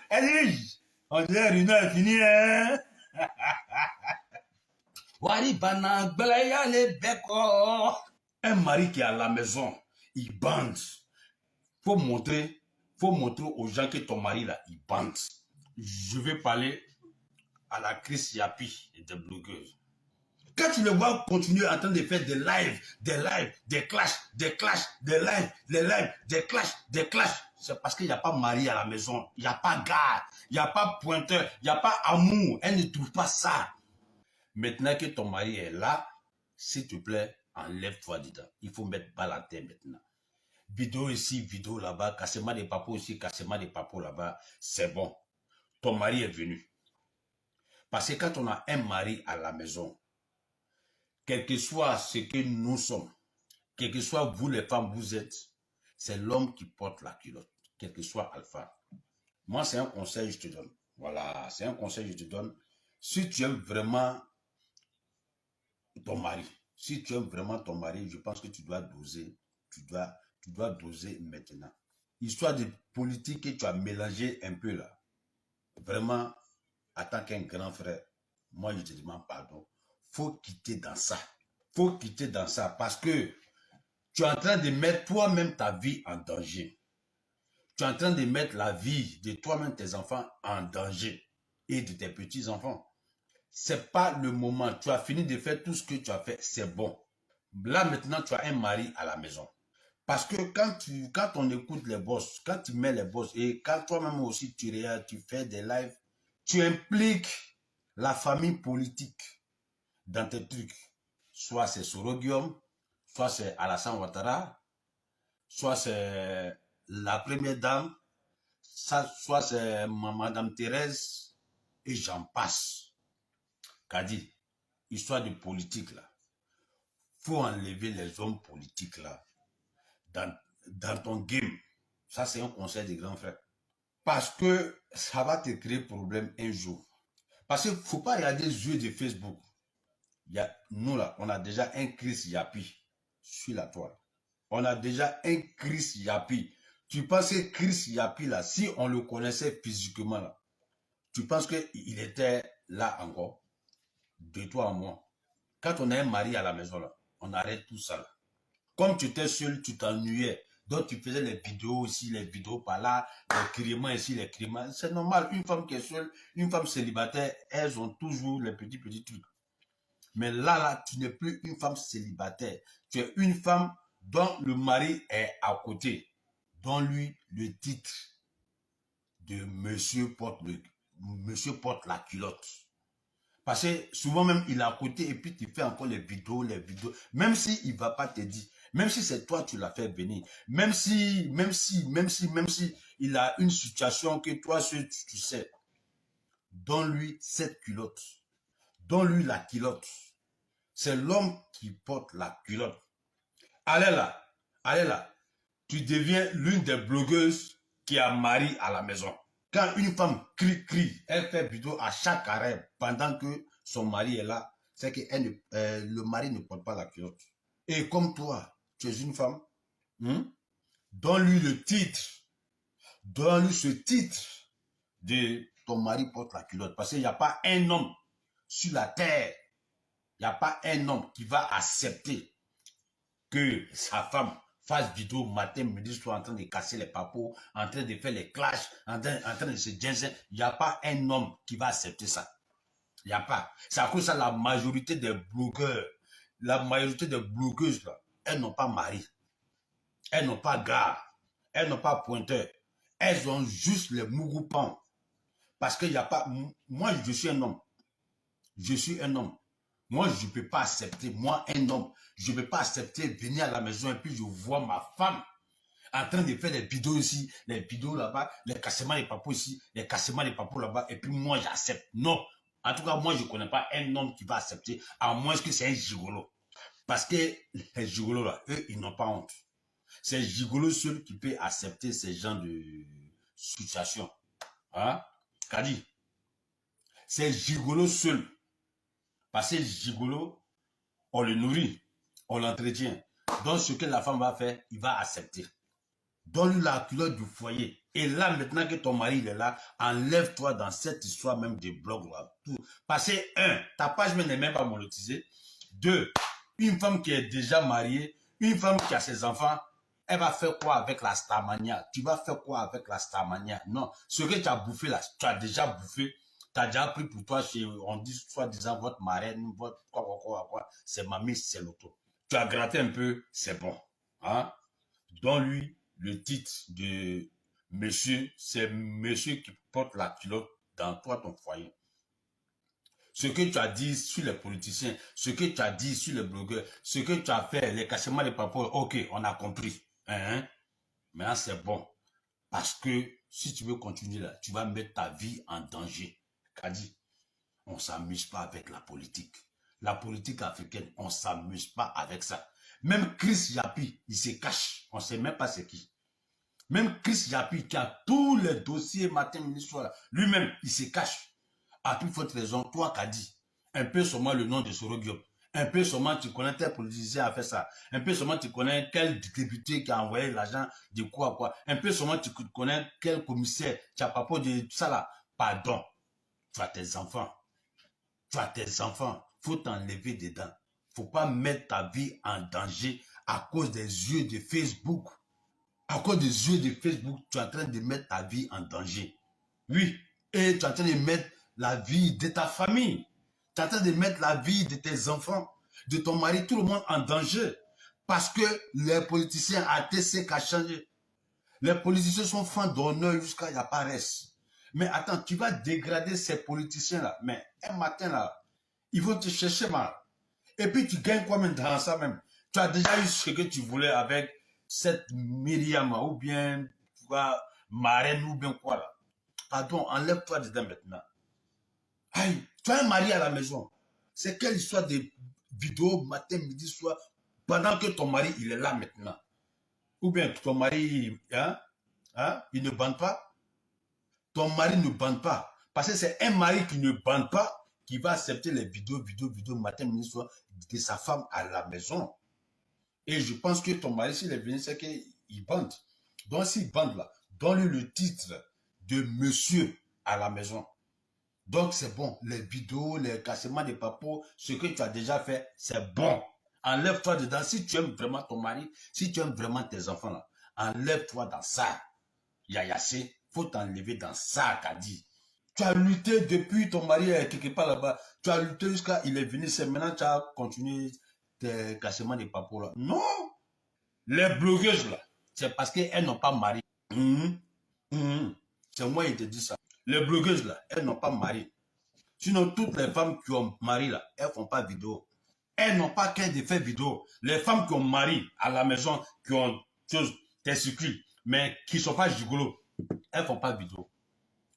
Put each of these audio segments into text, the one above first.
Elle dit, on dirait une heure finie, hein. Un mari qui est à la maison, il bande. Faut montrer aux gens que ton mari là, il bande. Je vais parler à la Chris Yapi et des blogueuses. Quand tu le vois continuer en train de faire des lives, des clashs, des lives, des clashs, c'est parce qu'il n'y a pas mari à la maison, il n'y a pas gars, il n'y a pas pointeur, il n'y a pas amour, elle ne trouve pas ça. Maintenant que ton mari est là, s'il te plaît, enlève-toi dedans. Il faut mettre balle à terre maintenant. Vidéo ici, vidéo là-bas, cassement des papos ici, cassement des papos là-bas, c'est bon. Ton mari est venu. Parce que quand on a un mari à la maison, quel que soit ce que nous sommes, quel que soit vous les femmes, vous êtes, c'est l'homme qui porte la culotte, quel que soit Alpha. Moi, c'est un conseil que je te donne. Voilà, c'est un conseil que je te donne. Si tu aimes vraiment ton mari, si tu aimes vraiment ton mari, je pense que tu dois doser, tu dois doser maintenant. Histoire de politique que tu as mélangé un peu là. Vraiment, en tant qu'un grand frère, moi je te demande pardon. Faut quitter dans ça. Faut quitter dans ça parce que tu es en train de mettre toi-même ta vie en danger. Tu es en train de mettre la vie de toi-même, tes enfants en danger et de tes petits-enfants. C'est pas le moment. Tu as fini de faire tout ce que tu as fait, c'est bon. Là maintenant, tu as un mari à la maison. Parce que quand on écoute les boss, quand tu mets les boss et quand toi-même aussi tu fais des lives, tu impliques la famille politique dans tes trucs. Soit c'est Sorogium, soit c'est Alassane Ouattara, soit c'est la première dame, soit c'est Madame Thérèse, et j'en passe. Kadi, histoire de politique là. Faut enlever les hommes politiques là dans ton game. Ça, c'est un conseil des grands frères. Parce que ça va te créer problème un jour. Parce qu'il ne faut pas regarder les yeux de Facebook. Nous là, on a déjà un Chris Yapi sur la toile. On a déjà un Chris Yapi. Tu penses que Chris Yapi là, si on le connaissait physiquement là, tu penses qu'il était là encore? De toi à moi. Quand on a un mari à la maison là, on arrête tout ça là. Comme tu étais seul, tu t'ennuyais. Donc tu faisais les vidéos ici, les vidéos par là, les crimins ici, les crimins. C'est normal, une femme qui est seule, une femme célibataire, elles ont toujours les petits trucs. Mais là, tu n'es plus une femme célibataire. Tu es une femme dont le mari est à côté. Donne-lui le titre de Monsieur porte la culotte. Parce que souvent même, il est à côté et puis tu fais encore les vidéos. Même s'il ne va pas te dire, même si c'est toi, tu l'as fait venir, même si il a une situation que toi, tu sais, donne-lui cette culotte. Donne-lui la culotte. C'est l'homme qui porte la culotte. Allez là. Tu deviens l'une des blogueuses qui a mari à la maison. Quand une femme crie, elle fait vidéo à chaque arrêt pendant que son mari est là, c'est que le mari ne porte pas la culotte. Et comme toi, tu es une femme, donne-lui le titre, donne-lui ce titre de ton mari porte la culotte. Parce qu'il n'y a pas un homme sur la terre, il n'y a pas un homme qui va accepter que sa femme fasse vidéo matin, midi, soir en train de casser les papos, en train de faire les clashs, en train de se ginzer. Il n'y a pas un homme qui va accepter ça. Il n'y a pas. C'est à cause de ça la majorité des blogueurs, la majorité des blogueuses, là, elles n'ont pas mari. Elles n'ont pas gars. Elles n'ont pas pointeur. Elles ont juste les mougoupans. Parce qu'il n'y a pas... Moi, je suis un homme. Je suis un homme. Moi, je ne peux pas accepter, moi, un homme, je ne peux pas accepter venir à la maison et puis je vois ma femme en train de faire les vidéos ici, les vidéos là-bas, les cassements des papos ici, les cassements des papos là-bas, et puis moi, j'accepte. Non. En tout cas, moi, je ne connais pas un homme qui va accepter, à moins que c'est un gigolo. Parce que les gigolos là, eux, ils n'ont pas honte. C'est le gigolo seul qui peut accepter ces genres de situations. Hein? Kadi? C'est le gigolo seul. Parce que le gigolo, on le nourrit, on l'entretient. Donc, ce que la femme va faire, il va accepter. Donne-lui la culotte du foyer. Et là, maintenant que ton mari il est là, enlève-toi dans cette histoire même des blogs. Là. Parce que, un, ta page n'est même pas monétisée. Deux, une femme qui est déjà mariée, une femme qui a ses enfants, elle va faire quoi avec la Starmania? Tu vas faire quoi avec la Starmania? Non, ce que tu as bouffé là, tu as déjà bouffé. Tu as déjà pris pour toi chez, on dit soi-disant votre marraine, votre quoi, c'est mamie, c'est l'auto. Tu as gratté un peu, c'est bon. Hein? Donne-lui le titre de monsieur, c'est monsieur qui porte la culotte dans toi, ton foyer. Ce que tu as dit sur les politiciens, ce que tu as dit sur les blogueurs, ce que tu as fait, les cachements des papas, ok, on a compris. Hein? Maintenant, c'est bon. Parce que si tu veux continuer là, tu vas mettre ta vie en danger. Kadi, on ne s'amuse pas avec la politique. La politique africaine, on ne s'amuse pas avec ça. Même Chris Yapi, il se cache. On ne sait même pas c'est qui. Même Chris Yapi, qui a tous les dossiers matin, midi, soir, lui-même, il se cache. À plus forte raison, toi, Kadi, un peu seulement le nom de Sorogiop, un peu seulement tu connais tel politicien a fait ça, un peu seulement tu connais quel député qui a envoyé l'argent de quoi à quoi, un peu seulement tu connais quel commissaire qui a pas de tout ça là. Pardon, tu as tes enfants. Tu as tes enfants. Faut t'enlever dedans. Faut pas mettre ta vie en danger à cause des yeux de Facebook. À cause des yeux de Facebook, tu es en train de mettre ta vie en danger. Oui. Et tu es en train de mettre la vie de ta famille. Tu es en train de mettre la vie de tes enfants, de ton mari, tout le monde en danger. Parce que les politiciens ATC qui a changé. Les politiciens sont fins d'honneur jusqu'à y a pas reste. Mais attends, tu vas dégrader ces politiciens-là. Mais un matin, là, ils vont te chercher mal. Et puis tu gagnes quoi même dans ça même? Tu as déjà eu ce que tu voulais avec cette Myriam ou bien tu vois, marraine ou bien quoi là. Pardon, enlève-toi dedans maintenant. Aïe, tu as un mari à la maison. C'est quelle histoire de vidéo matin, midi, soir, pendant que ton mari il est là maintenant? Ou bien ton mari, il ne bande pas? Ton mari ne bande pas. Parce que c'est un mari qui ne bande pas qui va accepter les vidéos matin, midi, soir de sa femme à la maison. Et je pense que ton mari, s'il est venu, c'est qu'il bande. Donc, s'il bande là, donne-lui le titre de monsieur à la maison. Donc, c'est bon. Les vidéos, les cassements des papos, ce que tu as déjà fait, c'est bon. Enlève-toi dedans. Si tu aimes vraiment ton mari, si tu aimes vraiment tes enfants là, enlève-toi dans ça. Yayassé, faut t'enlever dans ça, Kadi. Tu as lutté depuis ton mari est quelque part là-bas. Tu as lutté jusqu'à il est venu. C'est maintenant que tu as continué tes cassements des papos là. Non! Les blogueuses là, c'est parce qu'elles n'ont pas mari. C'est moi qui te dis ça. Les blogueuses là, elles n'ont pas mari. Sinon, toutes les femmes qui ont mari là, elles font pas vidéo. Elles n'ont pas qu'un de faire vidéo. Les femmes qui ont mari à la maison, qui ont choses, testicules, mais qui ne sont pas gigolos, elles font pas vidéo.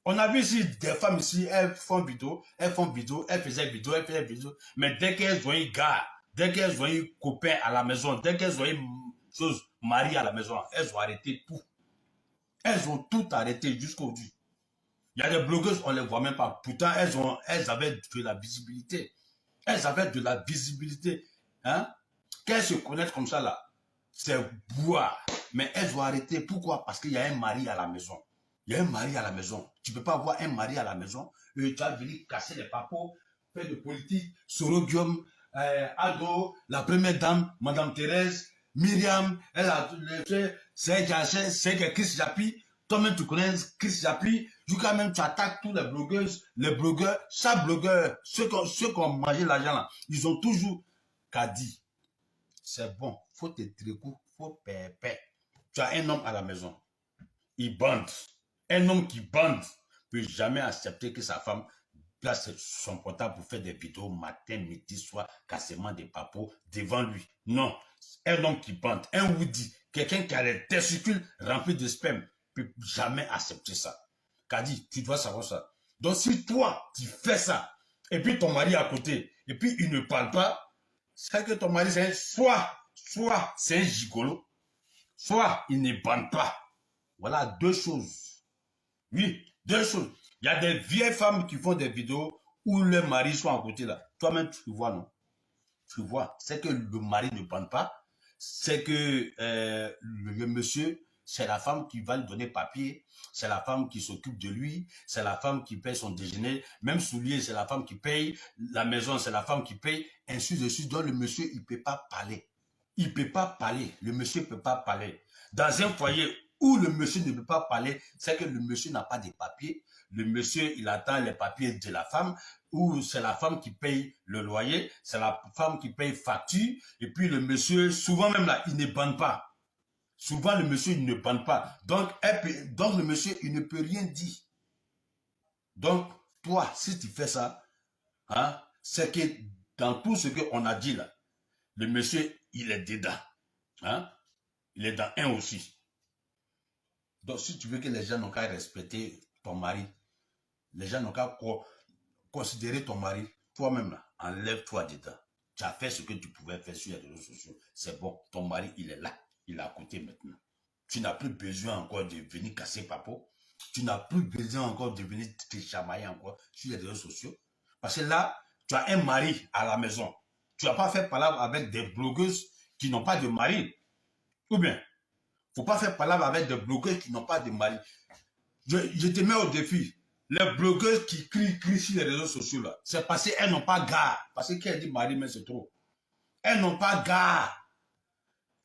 On a vu ici des femmes ici, elles font vidéo, elles faisaient vidéo, mais dès qu'elles ont un gars, dès qu'elles ont un copain à la maison, dès qu'elles ont une chose mariée à la maison, elles ont arrêté tout. Elles ont tout arrêté jusqu'aujourd'hui. Il y a des blogueuses, on ne les voit même pas. Pourtant, elles avaient de la visibilité. Elles avaient de la visibilité. Hein? Qu'elles se connaissent comme ça, là, c'est boire. Mais elles ont arrêté. Pourquoi? Parce qu'il y a un mari à la maison. Il y a un mari à la maison. Tu ne peux pas avoir un mari à la maison et tu vas venir casser les papos, faire de politique, Sorogium, Ado, la première dame, Madame Thérèse, Myriam, elle a c'est que Chris Yapi. Toi-même, tu connais Chris Yapi. Jusqu'à même, tu attaques tous les blogueuses, les blogueurs, chaque blogueur, ceux qui ont mangé l'argent là, ils ont toujours qu'à dire. C'est bon, faut te tricou, faut pépé. Tu as un homme à la maison, il bande. Un homme qui bande ne peut jamais accepter que sa femme place son portable pour faire des vidéos matin, midi, soir, cassement des papos devant lui. Non, un homme qui bande, un Woody, quelqu'un qui a les testicules remplis de sperme, ne peut jamais accepter ça. Kadi, tu dois savoir ça. Donc si toi, tu fais ça, et puis ton mari à côté, et puis il ne parle pas, c'est que ton mari, c'est soit c'est un gigolo, soit il ne bande pas. Voilà deux choses. Oui, deux choses. Il y a des vieilles femmes qui font des vidéos où leurs maris sont à côté là. Toi-même, tu vois, non? Tu vois, c'est que le mari ne bande pas. C'est que le monsieur, c'est la femme qui va lui donner papier, c'est la femme qui s'occupe de lui, c'est la femme qui paye son déjeuner, même soulier, c'est la femme qui paye, la maison, c'est la femme qui paye, ainsi de suite. Donc le monsieur, il ne peut pas parler. Il ne peut pas parler. Le monsieur ne peut pas parler. Dans un foyer où le monsieur ne peut pas parler, c'est que le monsieur n'a pas de papiers. Le monsieur, il attend les papiers de la femme, ou c'est la femme qui paye le loyer, c'est la femme qui paye facture, et puis le monsieur, souvent même là, il ne bande pas. Souvent, le monsieur, il ne bande pas. Donc le monsieur, il ne peut rien dire. Donc, toi, si tu fais ça, hein, c'est que dans tout ce qu'on a dit là, le monsieur, il est dedans. Hein? Il est dans un aussi. Donc, si tu veux que les gens n'ont qu'à respecter ton mari, les gens n'ont qu'à considérer ton mari, toi-même, enlève-toi dedans. Tu as fait ce que tu pouvais faire sur les réseaux sociaux. C'est bon, ton mari, il est là. Il est à côté maintenant. Tu n'as plus besoin encore de venir casser papo. Tu n'as plus besoin encore de venir te chamailler encore sur les réseaux sociaux. Parce que là, tu as un mari à la maison. Tu n'as pas fait palabre avec des blogueuses qui n'ont pas de mari. Ou bien, il ne faut pas faire palabre avec des blogueuses qui n'ont pas de mari. Je te mets au défi. Les blogueuses qui crient sur les réseaux sociaux, là, c'est parce qu'elles n'ont pas garde. Parce que quand elles disent mari, mais c'est trop. Elles n'ont pas garde.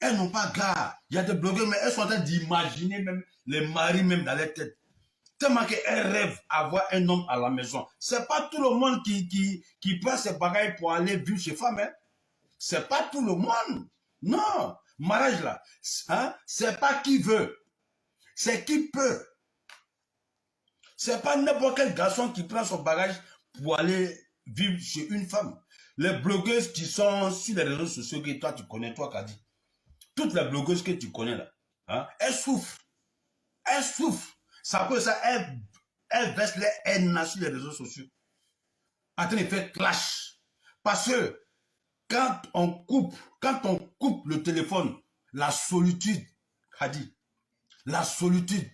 Elles n'ont pas garde. Il y a des blogueurs, mais elles sont en train d'imaginer même les maris même dans leur tête. Tellement qu'elles rêvent d'avoir un homme à la maison. C'est pas tout le monde qui prend ses bagages pour aller vivre chez femme. Hein? C'est pas tout le monde. Non. Mariage là, hein? C'est pas qui veut. C'est qui peut. C'est pas n'importe quel garçon qui prend son bagage pour aller vivre chez une femme. Les blogueuses qui sont sur les réseaux sociaux que toi tu connais, toi Kadi. Toutes les blogueuses que tu connais là, hein, elles souffrent. Elles souffrent. Ça peut ça, elles versent les haines sur les réseaux sociaux. En train de faire clash. Parce que quand on coupe le téléphone, la solitude, Kadi, la solitude,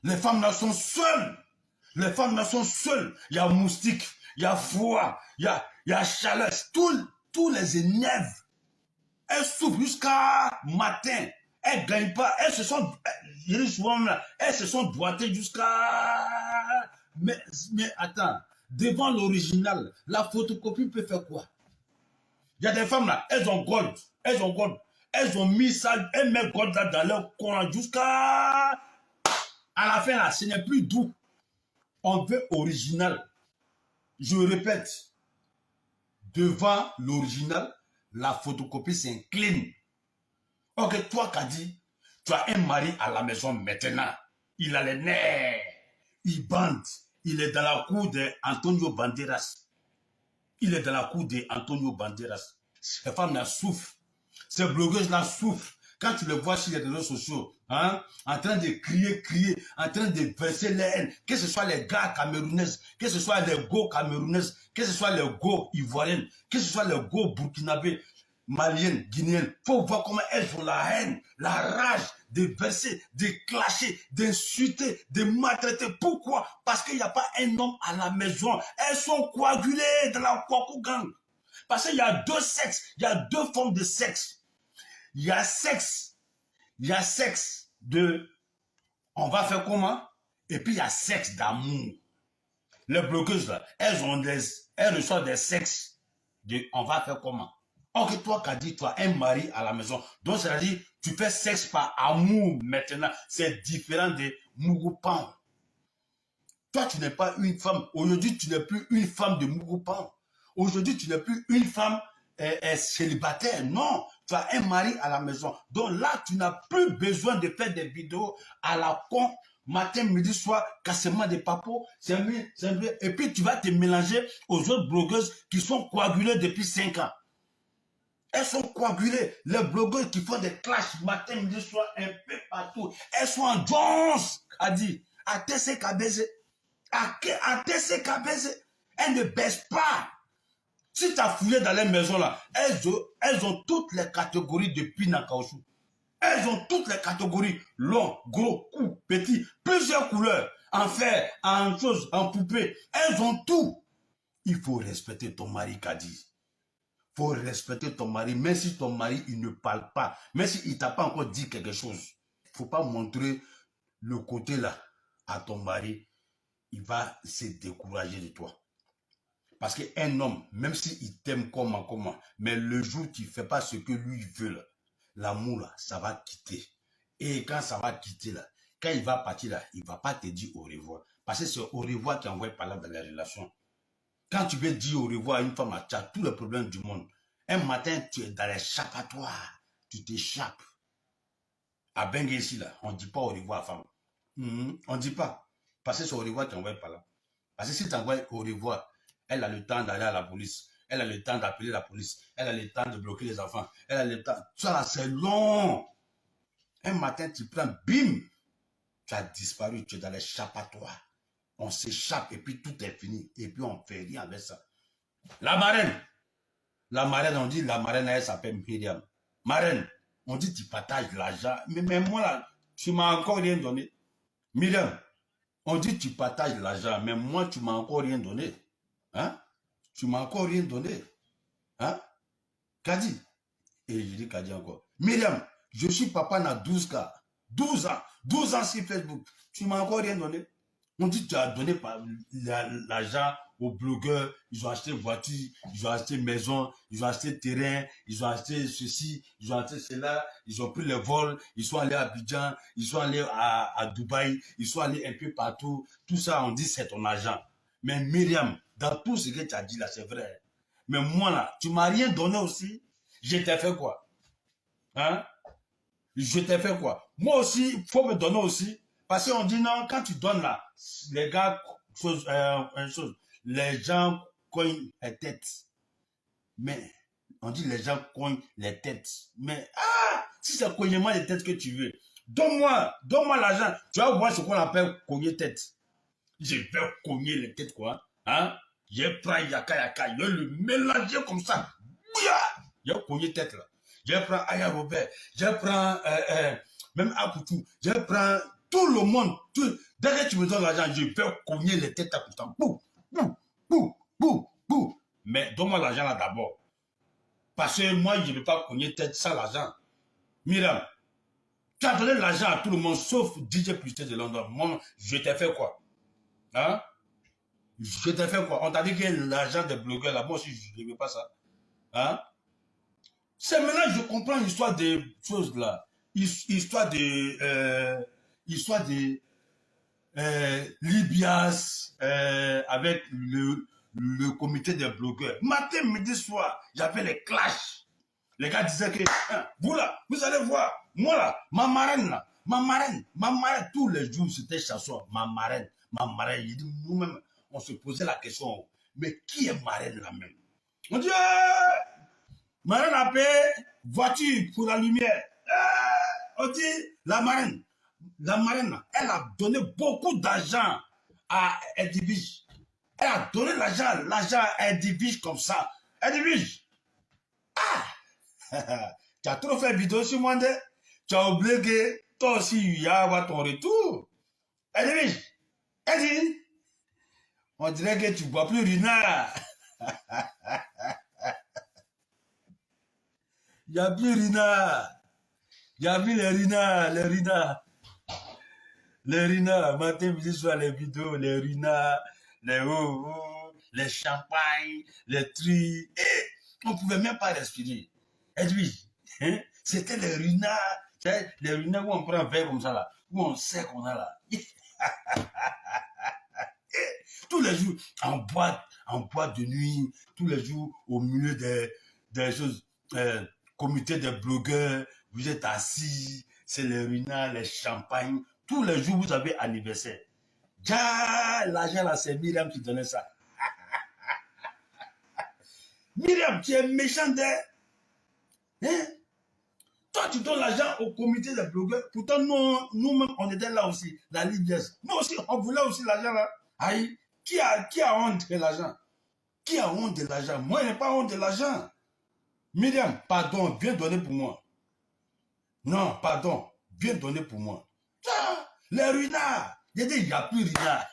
les femmes là sont seules. Les femmes là sont seules. Il y a moustique, il y a froid, il y a chaleur. Tous les énerves. Elles souffrent jusqu'à matin. Elles ne gagnent pas. Elles se sont, je dis souvent là, elles se sont doigtées jusqu'à... Mais attends, devant l'original, la photocopie peut faire quoi? Il y a des femmes là, elles ont gold. Elles ont gold. Elles ont mis ça, elles mettent gold là dans leur coin jusqu'à... À la fin là, ce n'est plus doux. On veut original. Je répète, devant l'original, la photocopie s'incline. Ok, toi, Kadi, tu as un mari à la maison maintenant. Il a les nerfs. Il bande. Il est dans la cour d'Antonio Banderas. Il est dans la cour d'Antonio Banderas. Ces femmes-là souffrent. Ces blogueuses-là souffrent. Quand tu les vois sur les réseaux sociaux, hein, en train de crier, en train de verser les haines, que ce soit les gars camerounaises, que ce soit les go camerounaises, que ce soit les go ivoiriennes, que ce soit les go burkinabés, maliennes, guinéennes, il faut voir comment elles ont la haine, la rage de verser, de clasher, d'insulter, de maltraiter. Pourquoi? Parce qu'il n'y a pas un homme à la maison. Elles sont coagulées dans la Kwaku Gang. Parce qu'il y a deux sexes, il y a deux formes de sexe. Il y a sexe de on va faire comment? Et puis il y a sexe d'amour. Les blogueuses là, elles reçoivent des sexes de on va faire comment? Ok, toi Kadi, tu as un mari à la maison. Donc c'est-à-dire, tu fais sexe par amour maintenant. C'est différent de Mugupan. Toi, tu n'es pas une femme. Aujourd'hui, tu n'es plus une femme de Mugupan. Aujourd'hui, tu n'es plus une femme célibataire. Non, tu as un mari à la maison. Donc là, tu n'as plus besoin de faire des vidéos à la con, matin, midi, soir, cassement des papos. Et puis, tu vas te mélanger aux autres blogueuses qui sont coagulées depuis 5 ans. Elles sont coagulées. Les blogueuses qui font des clashs matin, midi, soir, un peu partout. Elles sont en Jones, a dit, à TCKBZ. À TCKBZ. Elles ne baissent pas. Si tu as fouillé dans les maisons là, elles ont toutes les catégories de pin en caoutchouc. Elles ont toutes les catégories. Long, gros, court, petit, plusieurs couleurs. En fer, en chose, en poupée. Elles ont tout. Il faut respecter ton mari, Kadi. Il faut respecter ton mari, même si ton mari il ne parle pas, même s'il ne t'a pas encore dit quelque chose. faut pas montrer le côté là à ton mari. Il va se décourager de toi. Parce qu'un homme, même s'il t'aime comment, mais le jour où tu ne fais pas ce que lui veut, l'amour, là, ça va quitter. Et quand ça va quitter, là, quand il va partir, là, il ne va pas te dire au revoir. Parce que c'est au revoir qui envoie par là dans les relations. Quand tu veux dire au revoir à une femme, tu as tous les problèmes du monde. Un matin, tu es dans l'échappatoire. Tu t'échappes. À Bengue ici, là, on ne dit pas au revoir à la femme. On ne dit pas. Parce que c'est au revoir qui envoie par là. Parce que si tu envoies au revoir, elle a le temps d'aller à la police. Elle a le temps d'appeler la police. Elle a le temps de bloquer les enfants. Elle a le temps. Ça là, c'est long. Un matin, tu prends, bim, tu as disparu, tu es dans l'échappatoire. On s'échappe et puis tout est fini. Et puis on ne fait rien avec ça. La marraine, on dit la marraine, elle s'appelle Myriam. Marraine, on dit tu partages l'argent. Mais moi là, tu m'as encore rien donné. Myriam, on dit tu partages l'argent, mais moi tu m'as encore rien donné. Hein? Tu m'as encore rien donné. Hein? Kadi. Et je dis Kadi encore. Myriam, je suis papa dans 12 cas. 12 ans. 12 ans sur Facebook. Tu m'as encore rien donné. On dit que tu as donné l'argent aux blogueurs. Ils ont acheté voiture, ils ont acheté maison, ils ont acheté terrain, ils ont acheté ceci, ils ont acheté cela. Ils ont pris le vol, ils sont allés à Abidjan, ils sont allés à Dubaï, ils sont allés un peu partout. Tout ça, on dit c'est ton argent. Mais Myriam, dans tout ce que tu as dit là, c'est vrai. Mais moi là, tu m'as rien donné aussi. Je t'ai fait quoi? Hein? Je t'ai fait quoi? Moi aussi, il faut me donner aussi. Parce qu'on dit non, quand tu donnes là, les gars, les gens cognent les têtes. Mais, on dit les gens cognent les têtes. Mais, si c'est cognement les têtes que tu veux, donne-moi l'argent. Tu vas voir ce qu'on appelle cogner tête. Je vais cogner les têtes, quoi. Hein? Je prends yaka, je vais le mélanger comme ça. Je vais cogner tête là. Je prends Aya Robert, je prends même Apoutou, je prends tout le monde. Dès que tu me donnes l'argent, je vais cogner les têtes à Poutou. Bouh, bouh, bouh, bouh, bouh. Mais donne-moi l'argent là d'abord. Parce que moi, je ne vais pas cogner tête sans l'argent. Myriam, tu as donné l'argent à tout le monde, sauf DJ Plus de London. Moi, je t'ai fait quoi? Hein? Je t'ai fait quoi? On t'a dit que l'argent des blogueurs là, moi aussi, je ne veux pas ça. Hein? C'est maintenant que je comprends l'histoire des choses là. Histoire de Libias avec le comité des blogueurs. Matin, midi, soir, j'avais les clashs. Les gars disaient que vous là, vous allez voir, moi là, ma marraine, tous les jours c'était chanson, ma marraine. Je dis, nous-mêmes, on se posait la question, mais qui est marraine là même? On dit, marraine a payé voiture pour la lumière. On dit, la marraine, elle a donné beaucoup d'argent à Edivige. Elle a donné l'argent à Edivige comme ça. Edivige, tu as trop fait vidéo sur moi, tu as oublié que toi aussi, il y a ton retour. Edivige, Eddie, on dirait que tu ne bois plus Rina. Il n'y a plus Rina. Il y a plus les Rina. Les Rina, matin, midi, soir, les vidéos, les Rina, les les champagnes, les trucs. On ne pouvait même pas respirer. Et puis, hein, c'était les Rina, les Rina où on prend un verre comme ça, là, où on sait qu'on a là. Tous les jours, en boîte de nuit, tous les jours, au milieu des choses, comité des blogueurs, vous êtes assis, c'est les Rina, les champagnes. Tous les jours, vous avez anniversaire. L'argent là, c'est Myriam qui donnait ça. Myriam, tu es méchante. Hein? Toi, tu donnes l'argent au comité des blogueurs. Pourtant, nous-mêmes, on était là aussi, la Libias. Nous aussi, on voulait aussi l'argent là. Aïe, qui a honte de l'argent? Qui a honte de l'argent? Moi, je n'ai pas honte de l'argent. Myriam, pardon, viens donner pour moi. Non, pardon, viens donner pour moi. Les Rina. J'ai dit, il n'y a plus Rina.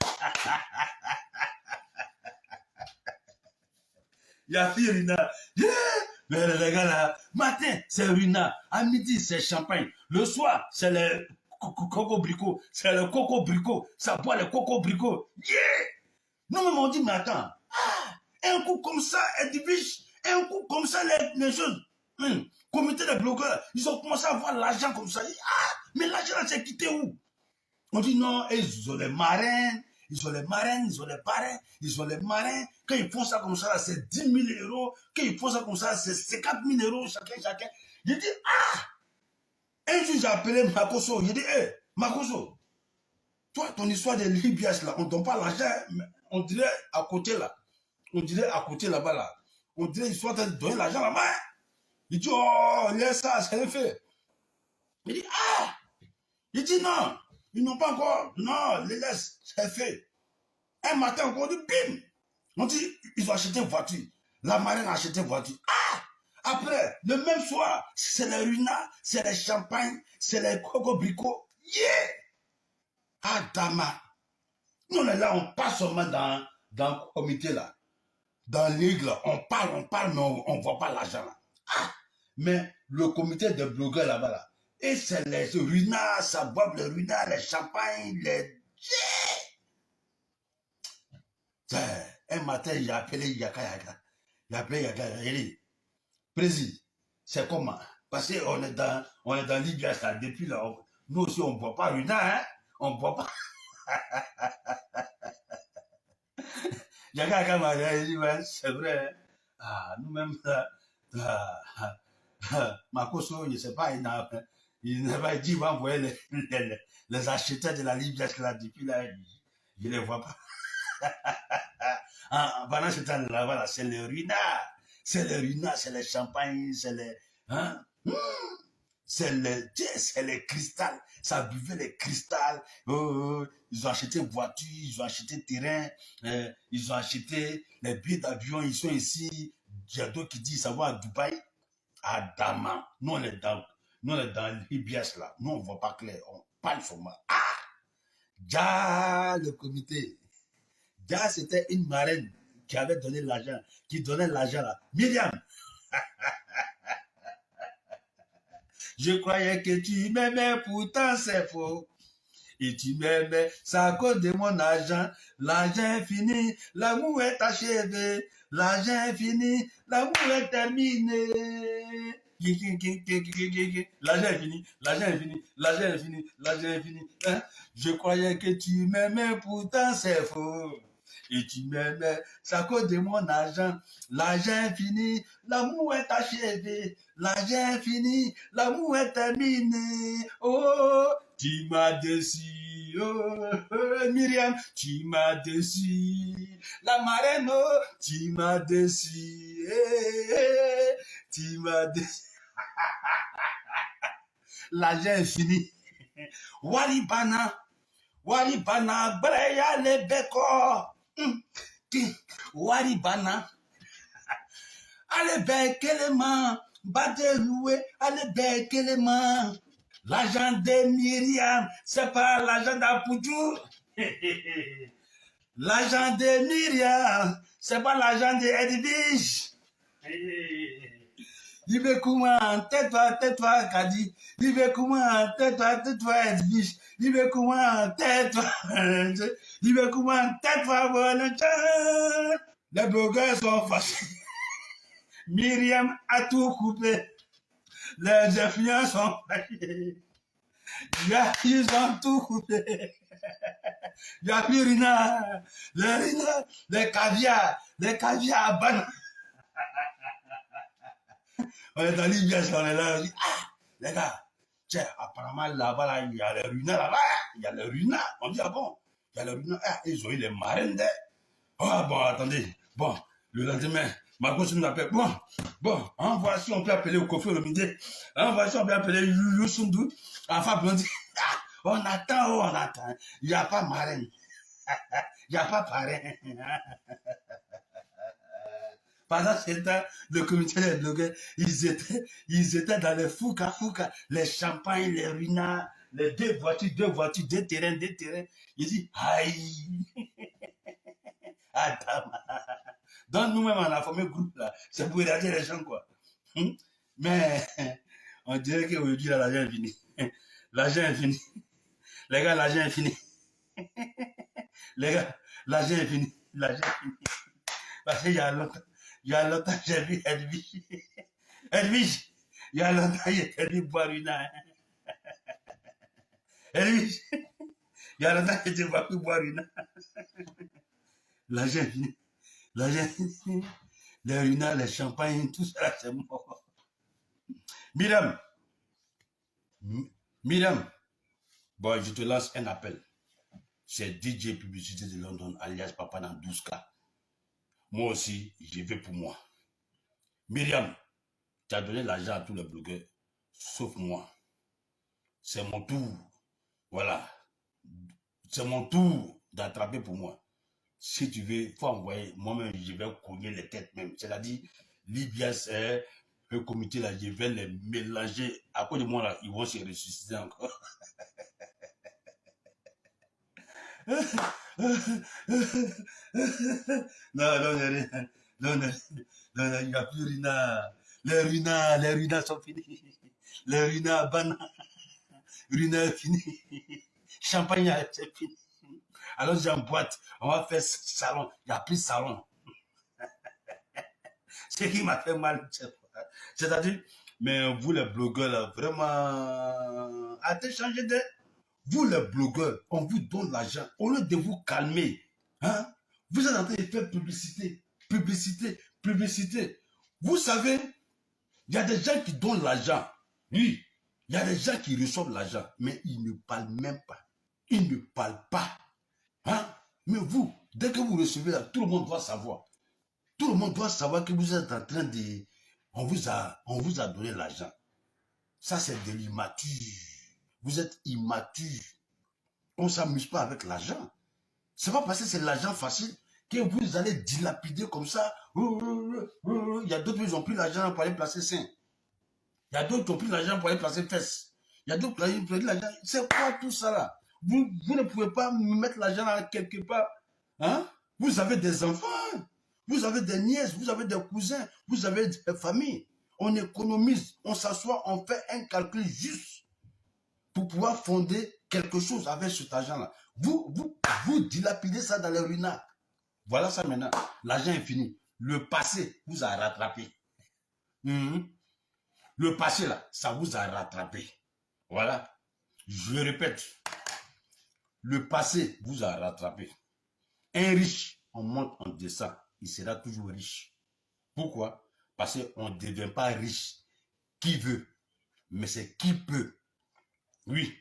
Il n'y a plus Rina. Mais les gars là, matin, c'est Rina. À midi, c'est champagne. Le soir, c'est les coco bricot. C'est le coco bricot. Ça boit le coco bricot. Yeah! Nous même on dit, mais attends, un coup comme ça, Edwige, un coup comme ça, les choses. Comité des blogueurs, ils ont commencé à avoir l'argent comme ça. Mais l'argent, c'est quitté où? On dit non, ils ont les marins, ils ont les marraines, ils ont les parrains, ils ont les marins. Quand ils font ça comme ça, c'est 10 000 euros. Quand ils font ça comme ça, c'est 50 000 euros chacun. Je dis, un jour j'ai appelé Makoso. Je dis, hé, Makoso, toi, ton histoire de Libias là, on ne donne pas l'argent, on dirait à côté là. On dirait à côté là-bas là. On dirait qu'ils sont en train de donner l'argent là-bas. Il dit, oh, laisse ça, c'est fait. Il dit, il dit non, ils n'ont pas encore, non, les laisse, c'est fait. Un matin encore, on dit, bim, on dit, ils ont acheté une voiture. La marine a acheté une voiture. Après, le même soir, c'est les runas, c'est les champagnes, c'est les coco-bricots. Yeah! Dama. Nous, on est là, on passe seulement dans le comité là. Dans l'île, on parle, mais on ne voit pas l'argent là. Mais le comité de blogueurs là-bas là, et c'est les runas, ça boit les runas, les champagnes, les... Un matin, j'ai appelé Yaka. Il dit, Président, c'est comment? Parce qu'on est dans Libya, ça, depuis là, nous aussi, on ne boit pas runa, hein? On ne boit pas. Yaka m'a dit, ouais, c'est vrai. Nous-mêmes, Makoso, je ne sais pas, il n'a pas dit, il va envoyer les acheteurs de la Libye là, depuis là, je ne les vois pas. Pendant ce temps-là, voilà, c'est le ruina, c'est les champagnes, c'est les... c'est les cristals, ça buvait les cristals, ils ont acheté une voiture, ils ont acheté terrain, ils ont acheté les billets d'avion, ils sont ici, il y a d'autres qui disent ça va à Dubaï, à Daman, nous on est dans l'IBS là, nous on ne voit pas clair, on parle seulement. Le comité, c'était une marraine qui avait donné l'argent, qui donnait l'argent là, Myriam. Je croyais que tu m'aimais, pourtant c'est faux. Et tu m'aimais, c'est à cause de mon argent. L'argent est fini, l'amour est achevé. L'argent est fini, l'amour est terminé. L'argent est fini, l'argent est fini, l'argent est fini, l'argent est fini. Je croyais que tu m'aimais, pourtant c'est faux. Et tu m'aimais, c'est à cause de mon argent. L'argent est fini, l'amour est achevé. L'argent est fini, l'amour est terminé. Oh, tu m'as déçu. Oh, Myriam, tu m'as déçu. La marraine, oh, tu m'as déçu. Tu m'as déçu. L'argent est fini. Walibana, Breya Lebeko. Waribana. Allez, Bekelema. Badeloué, allez, Bekelema. L'argent de Myriam, c'est pas l'argent d'Apoudjou. L'argent de Myriam, c'est pas l'argent de Edwige. Il veut comment, tais-toi, Kadi. Il veut comment, tais-toi, Edwige. Il veut comment, tais-toi. Il veut comment, tais-toi, Bonne. Les blogueurs sont fâchés. Myriam a tout coupé. Les influents sont fâchés. Ils ont tout coupé. Il n'y a plus Rina. Les caviar à banane. On est dans l'IBS, on est là, on dit, les gars, tiens, apparemment là-bas, là, il y a les runas là-bas, il y a les runas. On dit, bon, il y a les runas, ils ont eu les marraines. Bon, attendez, bon, le lendemain, Marcos nous appelle, bon, voici, on peut appeler au Kofi Olomide, voici, on peut appeler Youssundou, enfin, on dit, on attend, il n'y a pas marraine, il n'y a pas parrain. Pendant ce temps, le comité des blogueurs, ils étaient dans les fouca, les champagnes, les runas, les deux voitures, deux terrains. Ils disent, aïe, donc nous-mêmes, on a formé un groupe là, c'est pour aider les gens, quoi. Mais, on dirait qu'aujourd'hui, l'argent est fini. L'argent est fini. Les gars, l'argent est fini. Les gars, l'argent est fini. L'argent est fini. Parce qu'il y a longtemps, j'ai vu Edwige. Edwige, il y a longtemps, j'ai vu boire une heure. Edwige, il y a longtemps, j'ai vu boire une heure. L'argent est fini. L'argent est fini. Les runas, les champagnes, tout ça, c'est mort. Myriam, Myriam, bon, je te lance un appel. C'est DJ Publicité de London, alias Papa dans 12K. Moi aussi, j'y vais pour moi. Myriam, tu as donné l'argent à tous les blogueurs, sauf moi. C'est mon tour. Voilà. C'est mon tour d'attraper pour moi. Si tu veux, il faut envoyer. Moi-même, je vais cogner les têtes même. C'est-à-dire, Libias, le comité là, je vais les mélanger. À cause de moi là, ils vont se ressusciter encore. Non, il n'y a plus Rina. Les Rina sont finis. Les Rina, Rina est fini. Champagne, c'est fini. Alors j'ai en boîte, on va faire salon. Il n'y a plus de salon. Ce qui m'a fait mal. C'est-à-dire, mais vous les blogueurs, là, vraiment, arrêtez de changer de... Vous les blogueurs, on vous donne l'argent. Au lieu de vous calmer, hein, vous êtes en train de faire publicité, publicité, publicité. Vous savez, il y a des gens qui donnent l'argent. Oui, il y a des gens qui reçoivent l'argent, mais ils ne parlent même pas. Ils ne parlent pas. Hein? Mais vous, dès que vous recevez là, tout le monde doit savoir. Tout le monde doit savoir que vous êtes en train de... On vous a donné l'argent. Ça, c'est de l'immature. Vous êtes immature. On ne s'amuse pas avec l'argent. C'est pas parce que c'est l'argent facile que vous allez dilapider comme ça. Il y a d'autres qui n'ont plus l'argent pour aller placer sein. Il y a d'autres qui n'ont plus l'argent pour aller placer fesses. Il y a d'autres qui ont plus l'argent. C'est quoi tout ça là? Vous ne pouvez pas mettre l'argent là quelque part. Hein? Vous avez des enfants. Vous avez des nièces. Vous avez des cousins. Vous avez des familles. On économise. On s'assoit. On fait un calcul juste pour pouvoir fonder quelque chose avec cet argent-là. Vous dilapidez ça dans les ruinards. Voilà ça maintenant. L'argent est fini. Le passé vous a rattrapé. Le passé, là, ça vous a rattrapé. Voilà. Je répète. Le passé vous a rattrapé. Un riche, on monte, on descend. Il sera toujours riche. Pourquoi? Parce qu'on ne devient pas riche qui veut, mais c'est qui peut. Oui.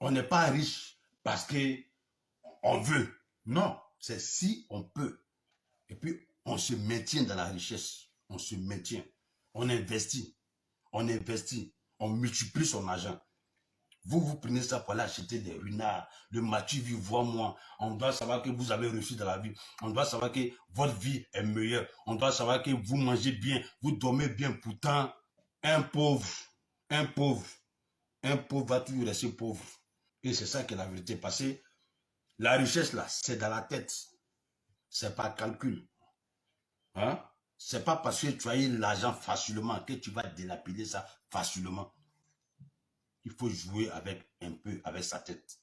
On n'est pas riche parce qu'on veut. Non, c'est si on peut. Et puis, on se maintient dans la richesse. On se maintient. On investit. On investit. On multiplie son argent. Vous prenez ça pour aller acheter des ruinards. Le Mathieu vit, moi. On doit savoir que vous avez reçu dans la vie. On doit savoir que votre vie est meilleure. On doit savoir que vous mangez bien. Vous dormez bien. Pourtant, un pauvre va toujours rester pauvre. Et c'est ça qui est la vérité. Parce que la richesse, là, c'est dans la tête. C'est pas calcul. Hein? C'est pas parce que tu as eu l'argent facilement que tu vas dilapider ça facilement. Il faut jouer avec un peu avec sa tête.